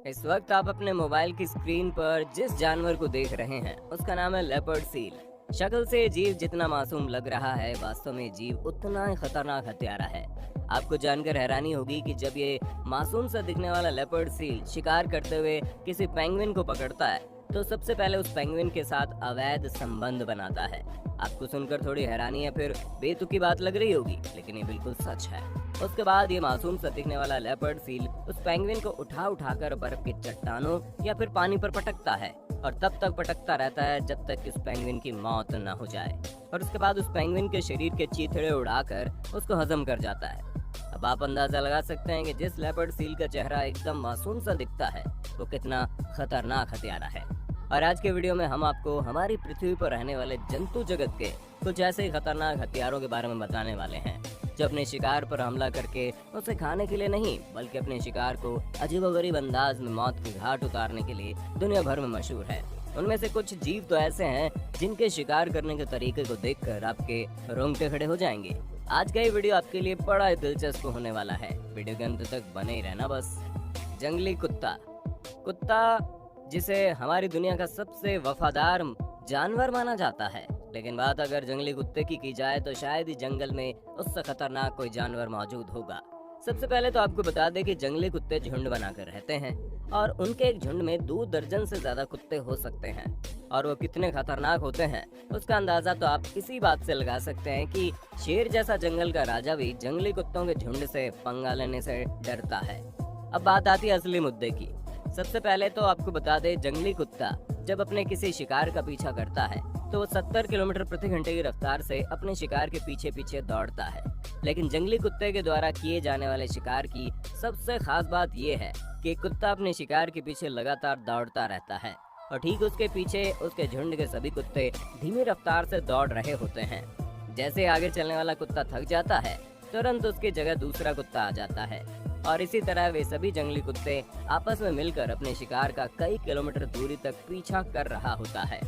इस वक्त आप अपने मोबाइल की स्क्रीन पर जिस जानवर को देख रहे हैं उसका नाम है लेपर्ड सील। शक्ल से ये जीव जितना मासूम लग रहा है, वास्तव में जीव उतना ही खतरनाक हत्यारा है। आपको जानकर हैरानी होगी कि जब ये मासूम सा दिखने वाला लेपर्ड सील शिकार करते हुए किसी पेंगुइन को पकड़ता है तो सबसे पहले उस पेंगुइन के साथ अवैध संबंध बनाता है। आपको सुनकर थोड़ी हैरानी या फिर बेतुकी बात लग रही होगी, लेकिन ये बिल्कुल सच है। उसके बाद ये मासूम सा दिखने वाला लेपर्ड सील उस पेंगुइन को उठाकर बर्फ की चट्टानों या फिर पानी पर पटकता है और तब तक पटकता रहता है जब तक कि उस पेंगुइन की मौत न हो जाए, और उसके बाद उस पेंगुइन के शरीर के चीथड़े उड़ाकर उसको हजम कर जाता है। अब आप अंदाजा लगा सकते हैं कि जिस लेपर्ड सील का चेहरा एकदम मासूम सा दिखता है वो कितना खतरनाक हत्यारा है। और आज के वीडियो में हम आपको हमारी पृथ्वी पर रहने वाले जंतु जगत के कुछ ऐसे ही खतरनाक हथियारों के बारे में बताने वाले हैं जो अपने शिकार पर हमला करके उसे खाने के लिए नहीं बल्कि अपने शिकार को अजीबोगरीब अंदाज में मौत की घाट उतारने के लिए दुनिया भर में मशहूर है। उनमें से कुछ जीव तो ऐसे हैं जिनके शिकार करने के तरीके को देखकर आपके रोंगटे खड़े हो जाएंगे। आज का ये वीडियो आपके लिए बड़ा दिलचस्प होने वाला है, वीडियो के अंत तक बने ही रहना बस। जंगली कुत्ता। कुत्ता जिसे हमारी दुनिया का सबसे वफादार जानवर माना जाता है, लेकिन बात अगर जंगली कुत्ते की जाए तो शायद ही जंगल में उससे खतरनाक कोई जानवर मौजूद होगा। सबसे पहले तो आपको बता दें कि जंगली कुत्ते झुंड बनाकर रहते हैं और उनके एक झुंड में 2 दर्जन से ज्यादा कुत्ते हो सकते हैं, और वो कितने खतरनाक होते हैं उसका अंदाजा तो आप इसी बात से लगा सकते हैं कि शेर जैसा जंगल का राजा भी जंगली कुत्तों के झुंड से पंगा लेने से डरता है। अब बात आती है असली मुद्दे की। सबसे पहले तो आपको बता दें, जंगली कुत्ता जब अपने किसी शिकार का पीछा करता है तो वो 70 किलोमीटर प्रति घंटे की रफ्तार से अपने शिकार के पीछे पीछे दौड़ता है। लेकिन जंगली कुत्ते के द्वारा किए जाने वाले शिकार की सबसे खास बात यह है कि कुत्ता अपने शिकार के पीछे लगातार दौड़ता रहता है और ठीक उसके पीछे उसके झुंड के सभी कुत्ते धीमी रफ्तार से दौड़ रहे होते हैं। जैसे आगे चलने वाला कुत्ता थक जाता है, तुरंत उसकी जगह दूसरा कुत्ता आ जाता है, और इसी तरह वे सभी जंगली कुत्ते आपस में मिलकर अपने शिकार का कई किलोमीटर दूरी तक पीछा कर रहा होता है।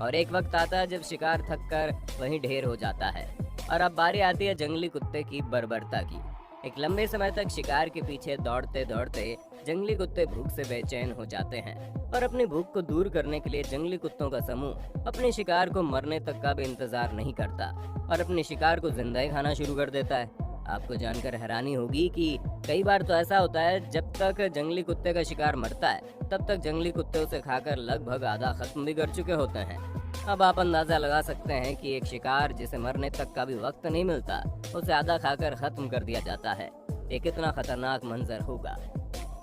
और एक वक्त आता है जब शिकार थक कर वहीं ढेर हो जाता है। और अब बारी आती है जंगली कुत्ते की बर्बरता की। एक लंबे समय तक शिकार के पीछे दौड़ते दौड़ते जंगली कुत्ते भूख से बेचैन हो जाते हैं, और अपनी भूख को दूर करने के लिए जंगली कुत्तों का समूह अपने शिकार को मरने तक का भी इंतजार नहीं करता और अपने शिकार को जिंदा ही खाना शुरू कर देता है। आपको जानकर हैरानी होगी कि कई बार तो ऐसा होता है जब तक जंगली कुत्ते का शिकार मरता है तब तक जंगली कुत्ते उसे खाकर लगभग आधा खत्म भी कर चुके होते हैं। अब आप अंदाजा लगा सकते हैं कि एक शिकार जिसे मरने तक का भी वक्त नहीं मिलता उसे आधा खाकर खत्म कर दिया जाता है। ये कितना खतरनाक मंजर होगा।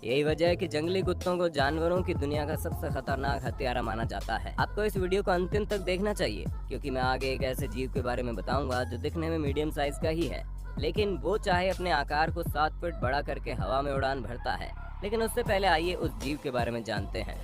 यही वजह है कि जंगली कुत्तों को जानवरों की दुनिया का सबसे खतरनाक हत्यारा माना जाता है। आपको इस वीडियो को अंतिम तक देखना चाहिए, क्योंकि मैं आगे एक ऐसे जीव के बारे में बताऊंगा जो दिखने में मीडियम साइज का ही है, लेकिन वो चाहे अपने आकार को 7 फीट बड़ा करके हवा में उड़ान भरता है। लेकिन उससे पहले आइए उस जीव के बारे में जानते हैं।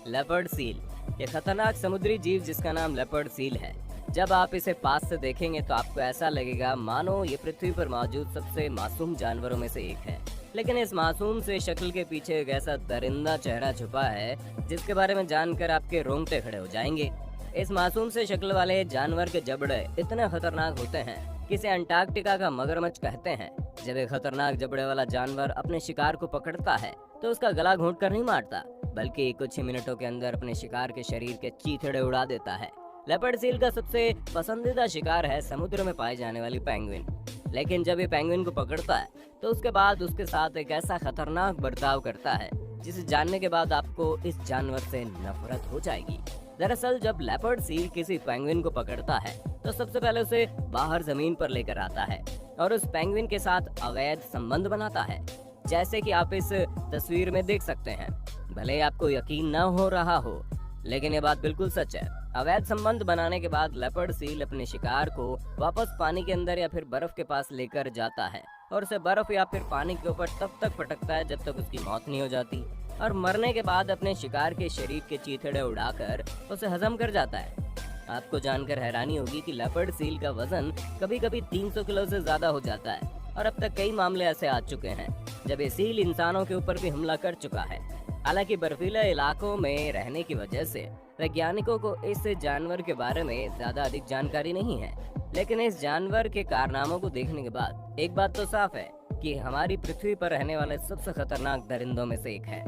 Leopard seal. ये खतरनाक समुद्री जीव जिसका नाम लेपर्ड सील है, जब आप इसे पास से देखेंगे तो आपको ऐसा लगेगा मानो ये पृथ्वी पर मौजूद सबसे मासूम जानवरों में से एक है। लेकिन इस मासूम से शक्ल के पीछे एक ऐसा दरिंदा चेहरा छुपा है जिसके बारे में जानकर आपके रोंगटे खड़े हो जाएंगे। इस मासूम से शक्ल वाले जानवर के जबड़े इतने खतरनाक होते हैं कि इसे अंटार्कटिका का मगरमच्छ कहते हैं। जब एक खतरनाक जबड़े वाला जानवर अपने शिकार को पकड़ता है तो उसका गला घोंट कर नहीं मारता, बल्कि कुछ ही मिनटों के अंदर अपने शिकार के शरीर के चीथड़े उड़ा देता है। लेपर्ड सील का सबसे पसंदीदा शिकार है समुद्र में पाई जाने वाली पेंगुइन। लेकिन जब ये पेंगुइन को पकड़ता है तो उसके बाद उसके साथ एक ऐसा खतरनाक बर्ताव करता है जिसे जानने के बाद आपको इस जानवर से नफरत हो जाएगी। दरअसल जब लेपर्ड सील किसी पेंगुइन को पकड़ता है तो सबसे पहले उसे बाहर जमीन पर लेकर आता है और उस पेंगुइन के साथ अवैध संबंध बनाता है, जैसे कि आप इस तस्वीर में देख सकते हैं। भले ही आपको यकीन न हो रहा हो, लेकिन ये बात बिल्कुल सच है। अवैध संबंध बनाने के बाद लेपर्ड सील अपने शिकार को वापस पानी के अंदर या फिर बर्फ के पास लेकर जाता है और उसे बर्फ या फिर पानी के ऊपर तब तक पटकता है जब तक उसकी मौत नहीं हो जाती, और मरने के बाद अपने शिकार के शरीर के चीथड़े उड़ाकर उसे हजम कर जाता है। आपको जानकर हैरानी होगी कि लेपर्ड सील का वजन कभी कभी 300 किलो से ज्यादा हो जाता है, और अब तक कई मामले ऐसे आ चुके हैं जब ये सील इंसानों के ऊपर भी हमला कर चुका है। हालांकि बर्फीले इलाकों में रहने की वजह से वैज्ञानिकों को इस जानवर के बारे में ज्यादा अधिक जानकारी नहीं है, लेकिन इस जानवर के कारनामों को देखने के बाद एक बात तो साफ है कि हमारी पृथ्वी पर रहने वाले सबसे खतरनाक दरिंदों में से एक है।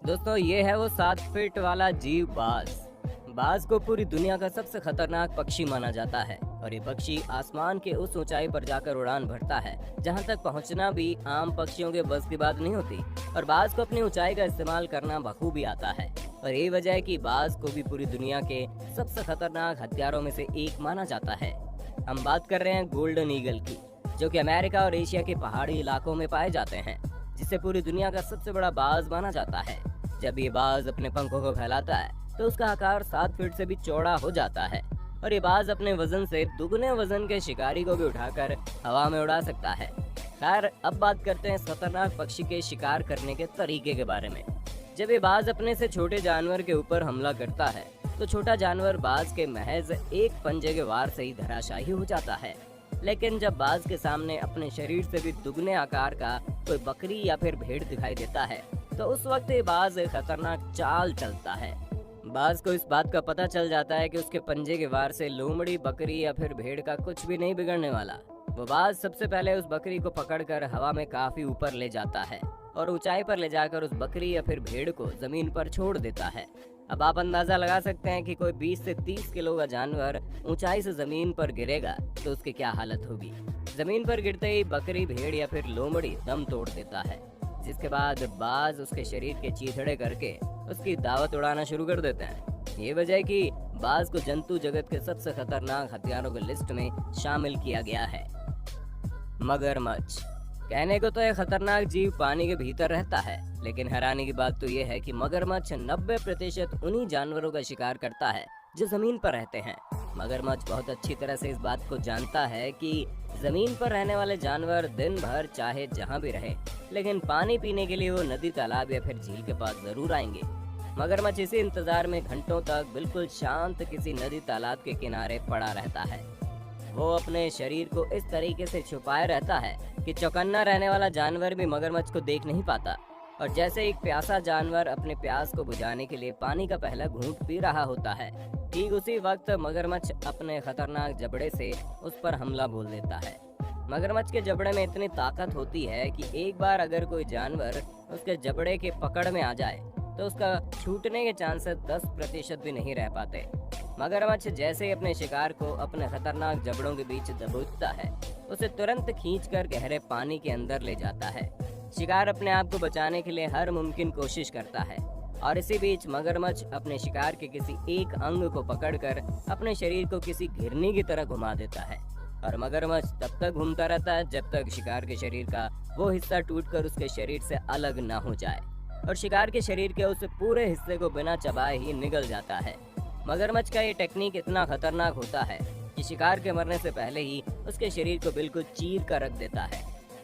दोस्तों ये है वो 7 फीट वाला जीव बाज। बाज को पूरी दुनिया का सबसे खतरनाक पक्षी माना जाता है और ये पक्षी आसमान के उस ऊंचाई पर जाकर उड़ान भरता है जहां तक पहुंचना भी आम पक्षियों के बस की बात नहीं होती। और बाज को अपनी ऊंचाई का इस्तेमाल करना बखूबी आता है और यही वजह है कि बाज को भी पूरी दुनिया के सबसे खतरनाक हथियारों में से एक माना जाता है। हम बात कर रहे हैं गोल्डन ईगल की, जो कि अमेरिका और एशिया के पहाड़ी इलाकों में पाए जाते हैं, जिसे पूरी दुनिया का सबसे बड़ा बाज माना जाता है। जब ये बाज अपने पंखों को फैलाता है तो उसका आकार 7 फीट से भी चौड़ा हो जाता है और ये बाज अपने वजन से दुगने वजन के शिकारी को भी उठाकर हवा में उड़ा सकता है। खैर, अब बात करते हैं खतरनाक पक्षी के शिकार करने के तरीके के बारे में। जब ये बाज अपने से छोटे जानवर के ऊपर हमला करता है तो छोटा जानवर बाज के महज एक पंजे के वार से ही धराशायी हो जाता है। लेकिन जब बाज के सामने अपने शरीर से भी दुगने आकार का कोई बकरी या फिर भेड़ दिखाई देता है तो उस वक्त ये बाज एक खतरनाक चाल चलता है। बाज को इस बात का पता चल जाता है कि उसके पंजे के वार से लोमड़ी, बकरी या फिर भेड़ का कुछ भी नहीं बिगड़ने वाला। वो बाज सबसे पहले उस बकरी को पकड़कर हवा में काफी ऊपर ले जाता है और ऊंचाई पर ले जाकर उस बकरी या फिर भेड़ को जमीन पर छोड़ देता है। अब आप अंदाजा लगा सकते हैं कि कोई 20 से 30 किलो का जानवर ऊंचाई से जमीन पर गिरेगा तो उसकी क्या हालत होगी। जमीन पर गिरते ही बकरी, भेड़ या फिर लोमड़ी दम तोड़ देता है, जिसके बाद बाज उसके शरीर के चीथड़े करके उसकी दावत उड़ाना शुरू कर देते हैं। ये वजह है कि बाज को जंतु जगत के सबसे खतरनाक हथियारों की लिस्ट में शामिल किया गया है। मगरमच्छ कहने को तो यह खतरनाक जीव पानी के भीतर रहता है, लेकिन हैरानी की बात तो यह है कि मगरमच्छ 90% उन्हीं जानवरों का शिकार करता है जो जमीन पर रहते हैं। मगरमच्छ बहुत अच्छी तरह से इस बात को जानता है कि जमीन पर रहने वाले जानवर दिन भर चाहे जहां भी रहे, लेकिन पानी पीने के लिए वो नदी, तालाब या फिर झील के पास जरूर आएंगे। मगरमच्छ इसी इंतजार में घंटों तक बिल्कुल शांत किसी नदी, तालाब के किनारे पड़ा रहता है। वो अपने शरीर को इस तरीके से छुपाए रहता है कि चौकन्ना रहने वाला जानवर भी मगरमच्छ को देख नहीं पाता। और जैसे एक प्यासा जानवर अपने प्यास को बुझाने के लिए पानी का पहला घूंट पी रहा होता है, ठीक उसी वक्त मगरमच्छ अपने खतरनाक जबड़े से उस पर हमला बोल देता है। मगरमच्छ के जबड़े में इतनी ताकत होती है कि एक बार अगर कोई जानवर उसके जबड़े के पकड़ में आ जाए तो उसका छूटने के चांसेस 10% भी नहीं रह पाते। मगरमच्छ जैसे ही अपने शिकार को अपने खतरनाक जबड़ों के बीच दबोचता है, उसे तुरंत खींचकर गहरे पानी के अंदर ले जाता है। शिकार अपने आप को बचाने के लिए हर मुमकिन कोशिश करता है और इसी बीच मगरमच्छ अपने शिकार के किसी एक अंग को पकड़कर अपने शरीर को किसी घिरनी की तरह घुमा देता है और मगरमच्छ तब तक घूमता रहता है जब तक शिकार के शरीर का वो हिस्सा टूटकर उसके शरीर से अलग ना हो जाए और शिकार के शरीर के उस पूरे हिस्से को बिना चबाए ही निगल जाता है। मगरमच्छ का ये टेक्निक इतना खतरनाक होता है कि शिकार के मरने से पहले ही उसके शरीर को बिल्कुल चीर कर रख देता है।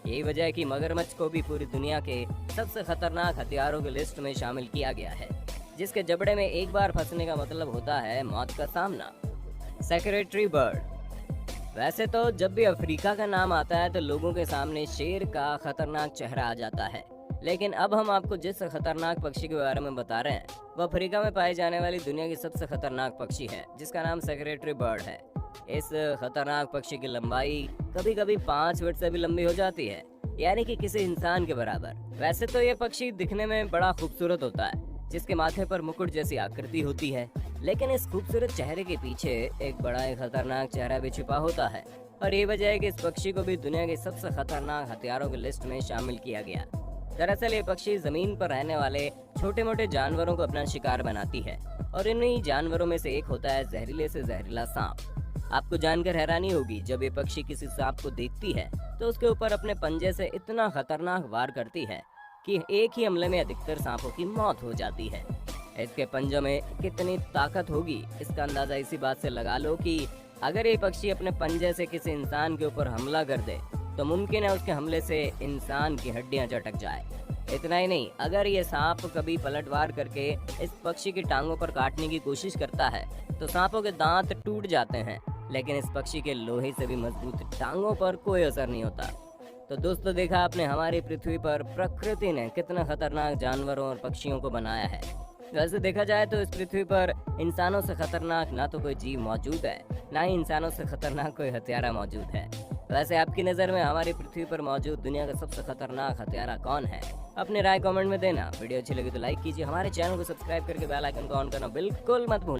यही वजह है कि मगरमच्छ को भी पूरी दुनिया के सबसे खतरनाक हथियारों की लिस्ट में शामिल किया गया है, जिसके जबड़े में एक बार फंसने का मतलब होता है मौत का सामना। Secretary bird. वैसे तो जब भी अफ्रीका का नाम आता है तो लोगों के सामने शेर का खतरनाक चेहरा आ जाता है, लेकिन अब हम आपको जिस खतरनाक पक्षी के बारे में बता रहे हैं वह अफ्रीका में पाई जाने वाली दुनिया की सबसे खतरनाक पक्षी है, जिसका नाम सेक्रेटरी बर्ड है। इस खतरनाक पक्षी की लंबाई कभी कभी 5 फीट से भी लंबी हो जाती है, यानी कि किसी इंसान के बराबर। वैसे तो ये पक्षी दिखने में बड़ा खूबसूरत होता है, जिसके माथे पर मुकुट जैसी आकृति होती है, लेकिन इस खूबसूरत चेहरे के पीछे एक बड़ा ही खतरनाक चेहरा भी छुपा होता है और ये वजह है कि इस पक्षी को भी दुनिया के सबसे खतरनाक हथियारों की लिस्ट में शामिल किया गया। दरअसल ये पक्षी जमीन पर रहने वाले छोटे मोटे जानवरों को अपना शिकार बनाती है और इन्हीं जानवरों में से एक होता है जहरीले से जहरीला सांप। आपको जानकर हैरानी होगी, जब ये पक्षी किसी सांप को देखती है तो उसके ऊपर अपने पंजे से इतना खतरनाक वार करती है कि एक ही हमले में अधिकतर सांपों की मौत हो जाती है। इसके पंजों में कितनी ताकत होगी इसका अंदाजा इसी बात से लगा लो कि अगर ये पक्षी अपने पंजे से किसी इंसान के ऊपर हमला कर दे तो मुमकिन है उसके हमले से इंसान की हड्डियां चटक जाए। इतना ही नहीं, अगर ये सांप कभी पलटवार करके इस पक्षी की टांगों पर काटने की कोशिश करता है तो सांपों के दांत टूट जाते हैं, लेकिन इस पक्षी के लोहे से भी मजबूत टांगों पर कोई असर नहीं होता। तो दोस्तों, देखा आपने हमारी पृथ्वी पर प्रकृति ने कितना खतरनाक जानवरों और पक्षियों को बनाया है। वैसे देखा जाए तो इस पृथ्वी पर इंसानों से खतरनाक ना तो कोई जीव मौजूद है, ना ही इंसानों से खतरनाक कोई हत्यारा मौजूद है। वैसे आपकी नज़र में हमारी पृथ्वी पर मौजूद दुनिया का सबसे खतरनाक हत्यारा कौन है? अपनी राय कमेंट में देना। वीडियो अच्छी लगी तो लाइक कीजिए, हमारे चैनल को सब्सक्राइब करके बेल आइकन को ऑन करना बिल्कुल मत भूलिए।